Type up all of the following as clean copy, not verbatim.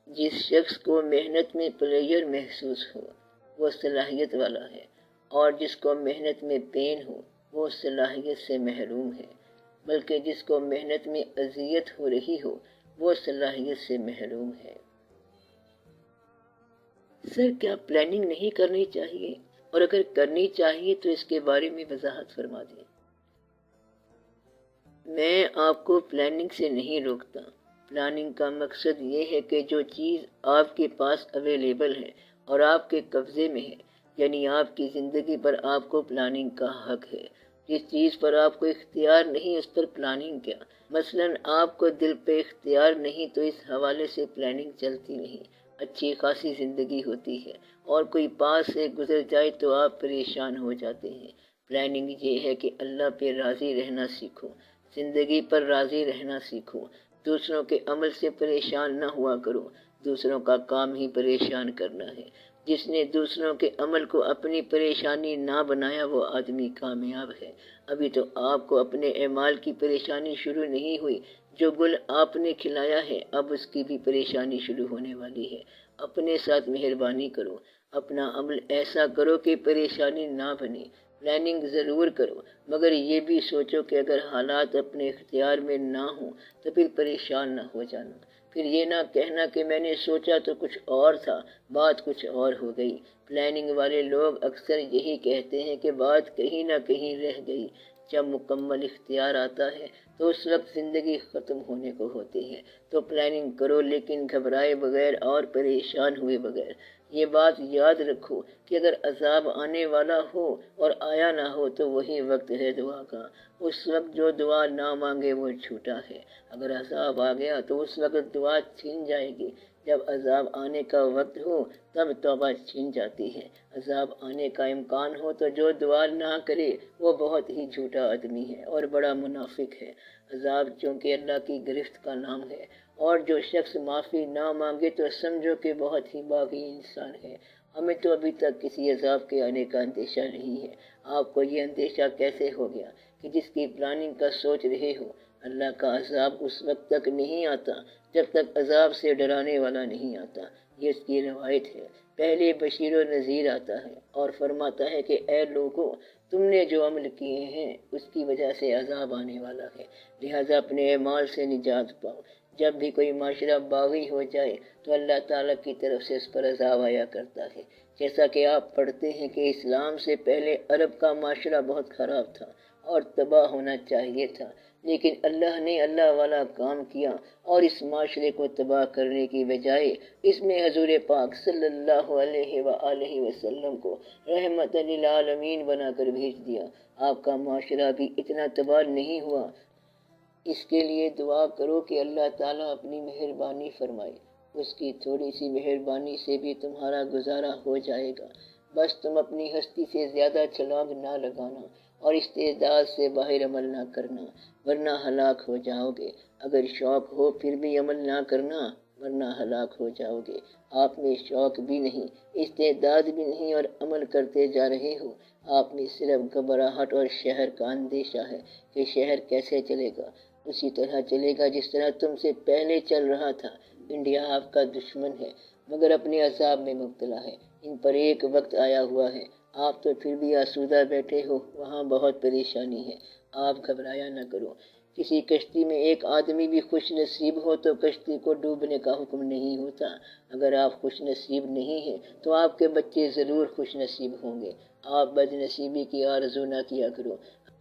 جس شخص کو محنت میں پلیئر محسوس ہو وہ صلاحیت والا ہے، اور جس کو محنت میں پین ہو وہ صلاحیت سے محروم ہے، بلکہ جس کو محنت میں اذیت ہو رہی ہو وہ صلاحیت سے محروم ہے۔ سر، کیا پلاننگ نہیں کرنی چاہیے؟ اور اگر کرنی چاہیے تو اس کے بارے میں وضاحت فرما دیں۔ میں آپ کو پلاننگ سے نہیں روکتا۔ پلاننگ کا مقصد یہ ہے کہ جو چیز آپ کے پاس اویلیبل ہے اور آپ کے قبضے میں ہے، یعنی آپ کی زندگی پر آپ کو پلاننگ کا حق ہے۔ جس چیز پر آپ کو اختیار نہیں اس پر پلاننگ کیا؟ مثلاً آپ کو دل پہ اختیار نہیں تو اس حوالے سے پلاننگ چلتی نہیں، اچھی خاصی زندگی ہوتی ہے، اور کوئی پاس سے گزر جائے تو آپ پریشان ہو جاتے ہیں۔ پلاننگ یہ ہے کہ اللہ پہ راضی رہنا سیکھو، زندگی پر راضی رہنا سیکھو، دوسروں کے عمل سے پریشان نہ ہوا کرو، دوسروں کا کام ہی پریشان کرنا ہے۔ جس نے دوسروں کے عمل کو اپنی پریشانی نہ بنایا وہ آدمی کامیاب ہے۔ ابھی تو آپ کو اپنے اعمال کی پریشانی شروع نہیں ہوئی، جو گل آپ نے کھلایا ہے اب اس کی بھی پریشانی شروع ہونے والی ہے۔ اپنے ساتھ مہربانی کرو، اپنا عمل ایسا کرو کہ پریشانی نہ بنے۔ پلاننگ ضرور کرو، مگر یہ بھی سوچو کہ اگر حالات اپنے اختیار میں نہ ہوں تو پھر پریشان نہ ہو جانا، پھر یہ نہ کہنا کہ میں نے سوچا تو کچھ اور تھا، بات کچھ اور ہو گئی۔ پلاننگ والے لوگ اکثر یہی کہتے ہیں کہ بات کہیں نہ کہیں رہ گئی۔ جب مکمل اختیار آتا ہے تو اس وقت زندگی ختم ہونے کو ہوتی ہے۔ تو پلاننگ کرو لیکن گھبرائے بغیر اور پریشان ہوئے بغیر۔ یہ بات یاد رکھو کہ اگر عذاب آنے والا ہو اور آیا نہ ہو تو وہی وقت ہے دعا کا۔ اس وقت جو دعا نہ مانگے وہ جھوٹا ہے۔ اگر عذاب آ گیا تو اس وقت دعا چھن جائے گی، جب عذاب آنے کا وقت ہو تب توبہ چھن جاتی ہے۔ عذاب آنے کا امکان ہو تو جو دعا نہ کرے وہ بہت ہی جھوٹا آدمی ہے اور بڑا منافق ہے۔ عذاب چونکہ اللہ کی گرفت کا نام ہے، اور جو شخص معافی نہ مانگے تو سمجھو کہ بہت ہی باغی انسان ہے۔ ہمیں تو ابھی تک کسی عذاب کے آنے کا اندیشہ نہیں ہے۔ آپ کو یہ اندیشہ کیسے ہو گیا کہ جس کی پلاننگ کا سوچ رہے ہو؟ اللہ کا عذاب اس وقت تک نہیں آتا جب تک عذاب سے ڈرانے والا نہیں آتا۔ یہ اس کی روایت ہے۔ پہلے بشیر و نذیر آتا ہے اور فرماتا ہے کہ اے لوگو، تم نے جو عمل کیے ہیں اس کی وجہ سے عذاب آنے والا ہے، لہذا اپنے اعمال سے نجات پاؤ۔ جب بھی کوئی معاشرہ باغی ہو جائے تو اللہ تعالیٰ کی طرف سے اس پر عذاب آیا کرتا ہے۔ جیسا کہ آپ پڑھتے ہیں کہ اسلام سے پہلے عرب کا معاشرہ بہت خراب تھا اور تباہ ہونا چاہیے تھا، لیکن اللہ نے اللہ والا کام کیا اور اس معاشرے کو تباہ کرنے کی بجائے اس میں حضور پاک صلی اللہ علیہ وآلہ وسلم کو رحمت للعالمین بنا کر بھیج دیا۔ آپ کا معاشرہ بھی اتنا تباہ نہیں ہوا۔ اس کے لیے دعا کرو کہ اللہ تعالیٰ اپنی مہربانی فرمائے، اس کی تھوڑی سی مہربانی سے بھی تمہارا گزارا ہو جائے گا۔ بس تم اپنی ہستی سے زیادہ چھلانگ نہ لگانا اور استعداد سے باہر عمل نہ کرنا، ورنہ ہلاک ہو جاؤ گے۔ اگر شوق ہو پھر بھی عمل نہ کرنا، ورنہ ہلاک ہو جاؤ گے۔ آپ میں شوق بھی نہیں، استعداد بھی نہیں اور عمل کرتے جا رہے ہو۔ آپ میں صرف گھبراہٹ اور شہر کا اندیشہ ہے کہ شہر کیسے چلے گا۔ اسی طرح چلے گا جس طرح تم سے پہلے چل رہا تھا۔ انڈیا آپ کا دشمن ہے مگر اپنے عذاب میں مبتلا ہے۔ ان پر ایک وقت آیا ہوا ہے، آپ تو پھر بھی آسودہ بیٹھے ہو، وہاں بہت پریشانی ہے۔ آپ گھبرایا نہ کرو۔ کسی کشتی میں ایک آدمی بھی خوش نصیب ہو تو کشتی کو ڈوبنے کا حکم نہیں ہوتا۔ اگر آپ خوش نصیب نہیں ہیں تو آپ کے بچے ضرور خوش نصیب ہوں گے۔ آپ بد نصیبی کی آرزو نہ کیا کرو۔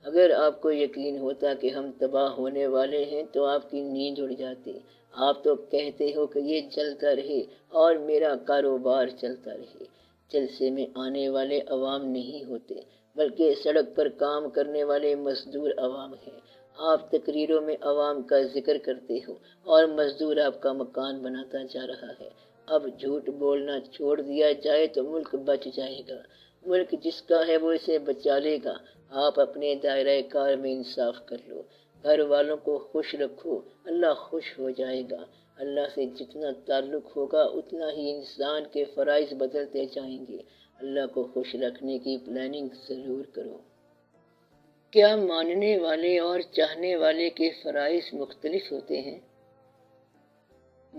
اگر آپ کو یقین ہوتا کہ ہم تباہ ہونے والے ہیں تو آپ کی نیند اڑ جاتی۔ آپ تو کہتے ہو کہ یہ چلتا رہے اور میرا کاروبار چلتا رہے۔ جلسے میں آنے والے عوام نہیں ہوتے بلکہ سڑک پر کام کرنے والے مزدور عوام ہیں۔ آپ تقریروں میں عوام کا ذکر کرتے ہو اور مزدور آپ کا مکان بناتا جا رہا ہے۔ اب جھوٹ بولنا چھوڑ دیا جائے تو ملک بچ جائے گا۔ ملک جس کا ہے وہ اسے بچا لے گا۔ آپ اپنے دائرہ کار میں انصاف کر لو، گھر والوں کو خوش رکھو، اللہ خوش ہو جائے گا۔ اللہ سے جتنا تعلق ہوگا اتنا ہی انسان کے فرائض بدلتے جائیں گے۔ اللہ کو خوش رکھنے کی پلاننگ ضرور کرو۔ کیا ماننے والے اور چاہنے والے کے فرائض مختلف ہوتے ہیں؟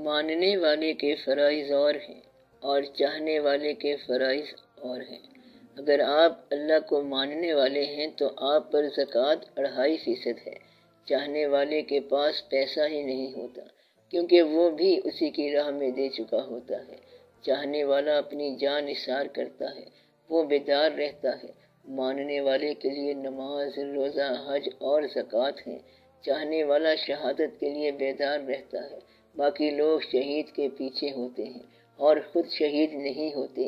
ماننے والے کے فرائض اور ہیں اور چاہنے والے کے فرائض اور ہیں۔ اگر آپ اللہ کو ماننے والے ہیں تو آپ پر زکوٰۃ 2.5% ہے۔ چاہنے والے کے پاس پیسہ ہی نہیں ہوتا، کیونکہ وہ بھی اسی کی راہ میں دے چکا ہوتا ہے۔ چاہنے والا اپنی جان نثار کرتا ہے، وہ بیدار رہتا ہے۔ ماننے والے کے لیے نماز، روزہ، حج اور زکوٰۃ ہیں۔ چاہنے والا شہادت کے لیے بیدار رہتا ہے۔ باقی لوگ شہید کے پیچھے ہوتے ہیں اور خود شہید نہیں ہوتے۔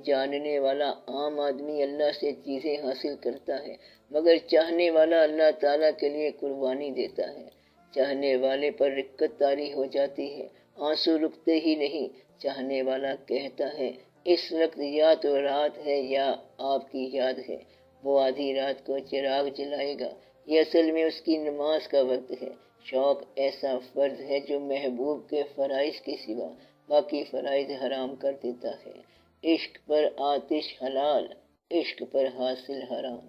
جاننے والا عام آدمی اللہ سے چیزیں حاصل کرتا ہے، مگر چاہنے والا اللہ تعالیٰ کے لیے قربانی دیتا ہے۔ چاہنے والے پر رقت طاری ہو جاتی ہے، آنسو رکتے ہی نہیں۔ چاہنے والا کہتا ہے اس وقت یا تو رات ہے یا آپ کی یاد ہے۔ وہ آدھی رات کو چراغ جلائے گا، یہ اصل میں اس کی نماز کا وقت ہے۔ شوق ایسا فرض ہے جو محبوب کے فرائض کے سوا باقی فرائض حرام کر دیتا ہے۔ عشق پر آتش حلال، عشق پر حاصل حرام۔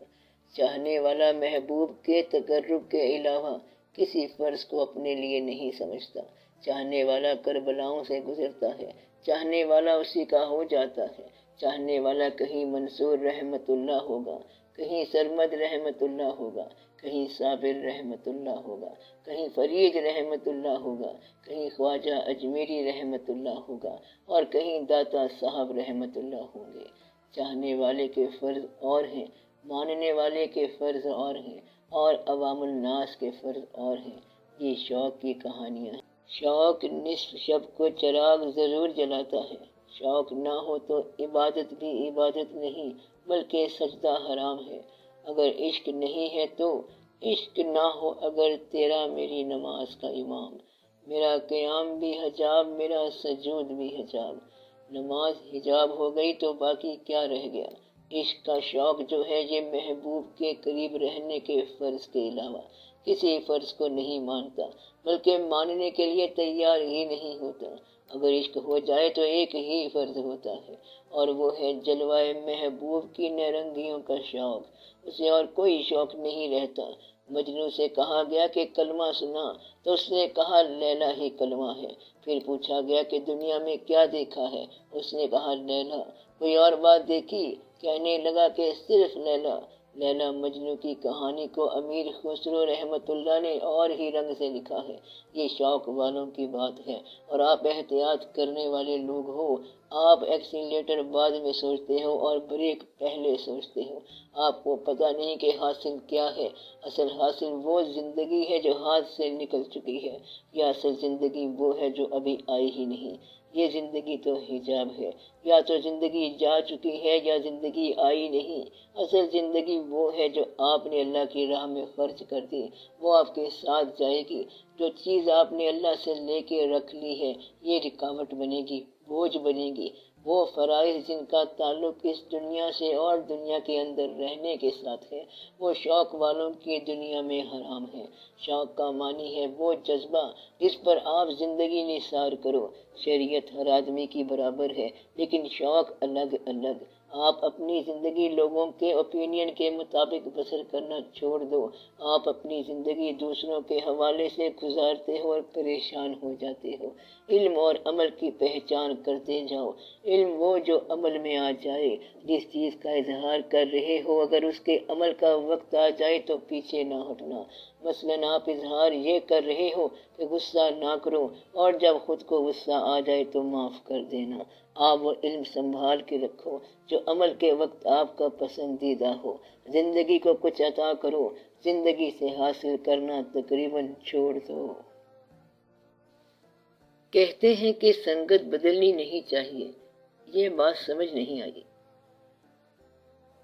چاہنے والا محبوب کے تقرب کے علاوہ کسی فرض کو اپنے لیے نہیں سمجھتا۔ چاہنے والا کربلاؤں سے گزرتا ہے، چاہنے والا اسی کا ہو جاتا ہے۔ چاہنے والا کہیں منصور رحمت اللہ ہوگا، کہیں سرمد رحمت اللہ ہوگا، کہیں صابر رحمت اللہ ہوگا، کہیں فرید رحمت اللہ ہوگا، کہیں خواجہ اجمیری رحمت اللہ ہوگا اور کہیں داتا صاحب رحمت اللہ ہوں گے۔ چاہنے والے کے فرض اور ہیں، ماننے والے کے فرض اور ہیں، اور عوام الناس کے فرض اور ہیں۔ یہ شوق کی کہانیاں ہیں۔ شوق نصف شب کو چراغ ضرور جلاتا ہے۔ شوق نہ ہو تو عبادت بھی عبادت نہیں بلکہ سجدہ حرام ہے۔ اگر عشق نہیں ہے تو عشق نہ ہو اگر تیرا میری نماز کا امام۔ میرا قیام بھی حجاب، میرا سجود بھی حجاب۔ نماز حجاب ہو گئی تو باقی کیا رہ گیا؟ عشق کا شوق جو ہے یہ محبوب کے قریب رہنے کے فرض کے علاوہ کسی فرض کو نہیں مانتا، بلکہ ماننے کے لیے تیار ہی نہیں ہوتا۔ اگر عشق ہو جائے تو ایک ہی فرض ہوتا ہے، اور وہ ہے جلوائے محبوب کی نرنگیوں کا شوق۔ اسے اور کوئی شوق نہیں رہتا۔ مجنوں سے کہا گیا کہ کلمہ سنا تو اس نے کہا لیلا ہی کلمہ ہے۔ پھر پوچھا گیا کہ دنیا میں کیا دیکھا ہے؟ اس نے کہا لیلا۔ کوئی اور بات دیکھی؟ کہنے لگا کہ صرف لیلا۔ لیلا مجنوں کی کہانی کو امیر خسرو رحمت اللہ نے اور ہی رنگ سے لکھا ہے۔ یہ شوق والوں کی بات ہے، اور آپ احتیاط کرنے والے لوگ ہو۔ آپ ایکسیلیٹر بعد میں سوچتے ہو اور بریک پہلے سوچتے ہو۔ آپ کو پتہ نہیں کہ حاصل کیا ہے۔ اصل حاصل وہ زندگی ہے جو ہاتھ سے نکل چکی ہے، یا اصل زندگی وہ ہے جو ابھی آئی ہی نہیں۔ یہ زندگی تو حجاب ہے، یا تو زندگی جا چکی ہے یا زندگی آئی نہیں۔ اصل زندگی وہ ہے جو آپ نے اللہ کی راہ میں خرچ کر دی، وہ آپ کے ساتھ جائے گی۔ جو چیز آپ نے اللہ سے لے کے رکھ لی ہے یہ رکاوٹ بنے گی، بوجھ بنے گی۔ وہ فرائض جن کا تعلق اس دنیا سے اور دنیا کے اندر رہنے کے ساتھ ہے، وہ شوق والوں کی دنیا میں حرام ہے۔ شوق کا معنی ہے وہ جذبہ جس پر آپ زندگی نثار کرو۔ شریعت ہر آدمی کی برابر ہے، لیکن شوق الگ الگ۔ آپ اپنی زندگی لوگوں کے اوپینین کے مطابق بسر کرنا چھوڑ دو۔ آپ اپنی زندگی دوسروں کے حوالے سے گزارتے ہو اور پریشان ہو جاتے ہو۔ علم اور عمل کی پہچان کرتے جاؤ۔ علم وہ جو عمل میں آ جائے۔ جس چیز کا اظہار کر رہے ہو اگر اس کے عمل کا وقت آ جائے تو پیچھے نہ ہٹنا۔ مثلاً آپ اظہار یہ کر رہے ہو کہ غصہ نہ کرو، اور جب خود کو غصہ آ جائے تو معاف کر دینا۔ آپ وہ علم سنبھال کے رکھو جو عمل کے وقت آپ کا پسندیدہ ہو۔ زندگی کو کچھ عطا کرو، زندگی سے حاصل کرنا تقریباً چھوڑ دو۔ کہتے ہیں کہ سنگت بدلنی نہیں چاہیے، یہ بات سمجھ نہیں آئی۔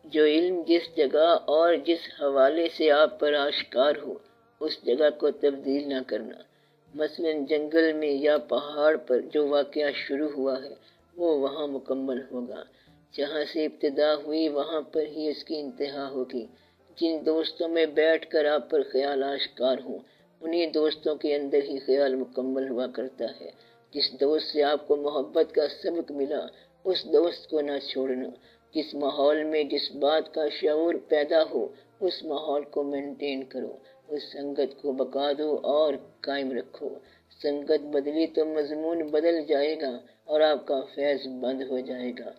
جو علم جس جگہ اور جس حوالے سے آپ پر آشکار ہو اس جگہ کو تبدیل نہ کرنا۔ مثلاً جنگل میں یا پہاڑ پر جو واقعہ شروع ہوا ہے وہ وہاں مکمل ہوگا۔ جہاں سے ابتدا ہوئی وہاں پر ہی اس کی انتہا ہوگی۔ جن دوستوں میں بیٹھ کر آپ پر خیال آشکار ہوں انہی دوستوں کے اندر ہی خیال مکمل ہوا کرتا ہے۔ جس دوست سے آپ کو محبت کا سبق ملا اس دوست کو نہ چھوڑنا۔ جس ماحول میں جس بات کا شعور پیدا ہو اس ماحول کو مینٹین کرو، اس سنگت کو بقا دو اور قائم رکھو۔ سنگت بدلی تو مضمون بدل جائے گا اور آپ کا فیض بند ہو جائے گا۔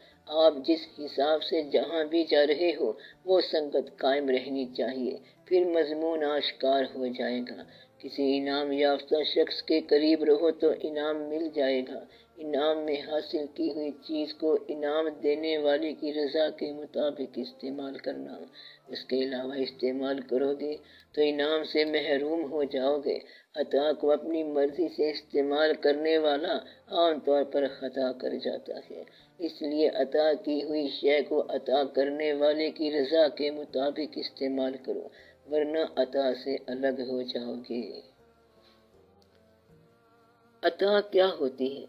آپ جس حساب سے جہاں بھی جا رہے ہو وہ سنگت قائم رہنی چاہیے، پھر مضمون آشکار ہو جائے گا۔ کسی انعام یافتہ شخص کے قریب رہو تو انعام مل جائے گا۔ انعام میں حاصل کی ہوئی چیز کو انعام دینے والے کی رضا کے مطابق استعمال کرنا۔ اس کے علاوہ استعمال کرو گے تو انعام سے محروم ہو جاؤ گے۔ عطا کو اپنی مرضی سے استعمال کرنے والا عام طور پر خطا کر جاتا ہے، اس لیے عطا کی ہوئی شے کو عطا کرنے والے کی رضا کے مطابق استعمال کرو، ورنہ عطا سے الگ ہو جاؤ گے۔ عطا کیا ہوتی ہے؟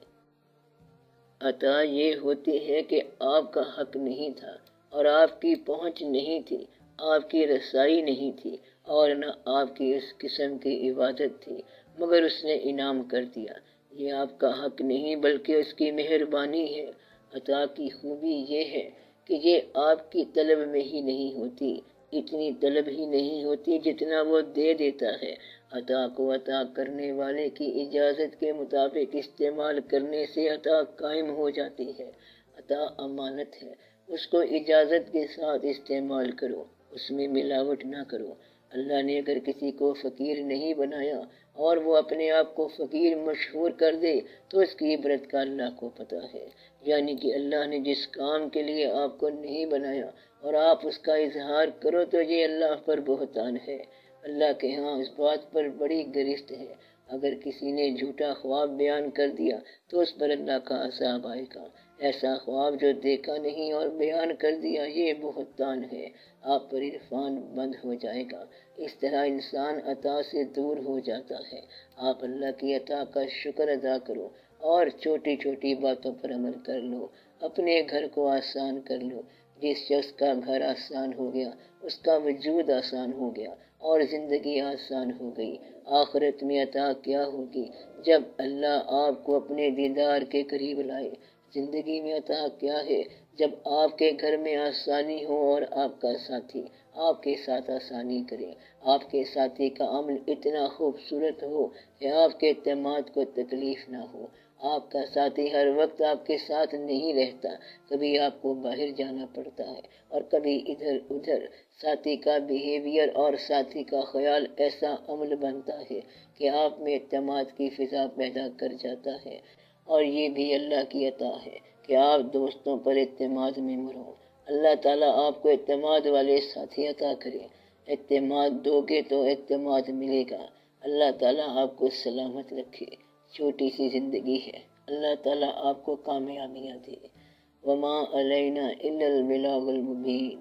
عطا یہ ہوتی ہے کہ آپ کا حق نہیں تھا اور آپ کی پہنچ نہیں تھی، آپ کی رسائی نہیں تھی اور نہ آپ کی اس قسم کی عبادت تھی، مگر اس نے انعام کر دیا۔ یہ آپ کا حق نہیں بلکہ اس کی مہربانی ہے۔ عطا کی خوبی یہ ہے کہ یہ آپ کی طلب میں ہی نہیں ہوتی، اتنی طلب ہی نہیں ہوتی جتنا وہ دے دیتا ہے۔ عطا کو عطا کرنے والے کی اجازت کے مطابق استعمال کرنے سے عطا قائم ہو جاتی ہے۔ عطا امانت ہے، اس کو اجازت کے ساتھ استعمال کرو، اس میں ملاوٹ نہ کرو۔ اللہ نے اگر کسی کو فقیر نہیں بنایا اور وہ اپنے آپ کو فقیر مشہور کر دے تو اس کی عبرت کا اللہ کو پتہ ہے، یعنی کہ اللہ نے جس کام کے لیے آپ کو نہیں بنایا اور آپ اس کا اظہار کرو تو یہ اللہ پر بہتان ہے۔ اللہ کے ہاں اس بات پر بڑی گرفت ہے، اگر کسی نے جھوٹا خواب بیان کر دیا تو اس پر اللہ کا عذاب آئے گا۔ ایسا خواب جو دیکھا نہیں اور بیان کر دیا یہ بہتان ہے، آپ پر عرفان بند ہو جائے گا۔ اس طرح انسان عطا سے دور ہو جاتا ہے۔ آپ اللہ کی عطا کا شکر ادا کرو اور چھوٹی چھوٹی باتوں پر عمل کر لو، اپنے گھر کو آسان کر لو۔ جس شخص کا گھر آسان ہو گیا اس کا وجود آسان ہو گیا اور زندگی آسان ہو گئی۔ آخرت میں عطا کیا ہوگی جب اللہ آپ کو اپنے دیدار کے قریب لائے۔ زندگی میں عطا کیا ہے جب آپ کے گھر میں آسانی ہو اور آپ کا ساتھی آپ کے ساتھ آسانی کرے، آپ کے ساتھی کا عمل اتنا خوبصورت ہو کہ آپ کے اعتماد کو تکلیف نہ ہو۔ آپ کا ساتھی ہر وقت آپ کے ساتھ نہیں رہتا، کبھی آپ کو باہر جانا پڑتا ہے اور کبھی ادھر ادھر۔ ساتھی کا بیہیویئر اور ساتھی کا خیال ایسا عمل بنتا ہے کہ آپ میں اعتماد کی فضا پیدا کر جاتا ہے، اور یہ بھی اللہ کی عطا ہے کہ آپ دوستوں پر اعتماد میں مرو۔ اللہ تعالیٰ آپ کو اعتماد والے ساتھی عطا کرے۔ اعتماد دو گے تو اعتماد ملے گا۔ اللہ تعالیٰ آپ کو سلامت رکھے۔ چھوٹی سی زندگی ہے، اللہ تعالیٰ آپ کو کامیابیاں دے۔ وما علینا الا البلاغ المبین۔